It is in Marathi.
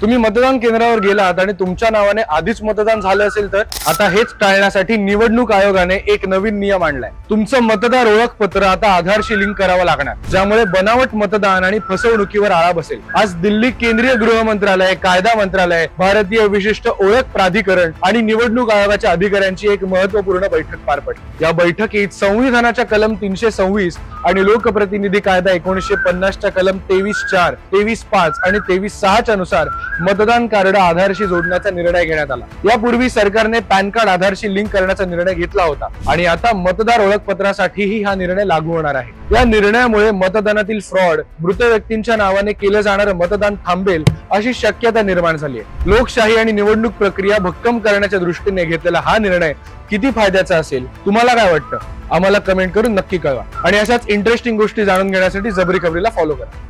तुम्ही मतदान केंद्रावर गेलात आणि तुमच्या नावाने आधीच मतदान झालं असेल तर आता हेच टाळण्यासाठी निवडणूक आयोगाने एक नवीन नियम आणलाय। तुमचं मतदार ओळखपत्र आता आधारशी लिंक करावं लागणार, ज्यामुळे बनावट मतदान आणि फसवणुकीवर आळा बसेल। आज दिल्ली केंद्रीय गृह मंत्रालय, कायदा मंत्रालय, भारतीय विशिष्ट ओळख प्राधिकरण आणि निवडणूक आयोगाच्या अधिकाऱ्यांची एक महत्त्वपूर्ण बैठक पार पडली। या बैठकीत संविधानाच्या कलम 326 आणि लोकप्रतिनिधी कायदा 1950च्या कलम 23(4), 23(5) आणि 23(6) च्या नुसार मतदान कार्ड आधारशी जोडण्याचा निर्णय घेण्यात आला। यापूर्वी सरकारने पॅन कार्ड आधारशी लिंक करण्याचा निर्णय घेतला होता आणि आता मतदार ओळखपत्रासाठीही हा निर्णय लागू होणार आहे। या निर्णयामुळे मतदानातील फ्रॉड, मृत व्यक्तींच्या नावाने केलं जाणारं मतदान थांबेल अशी शक्यता निर्माण झाली आहे। लोकशाही आणि निवडणूक प्रक्रिया भक्कम करण्याच्या दृष्टीने घेतलेला हा निर्णय किती फायद्याचा असेल, तुम्हाला काय वाटतं? आम्हाला कमेंट करून नक्की कळवा आणि अशाच इंटरेस्टिंग गोष्टी जाणून घेण्यासाठी जबरी खबरीला फॉलो करा।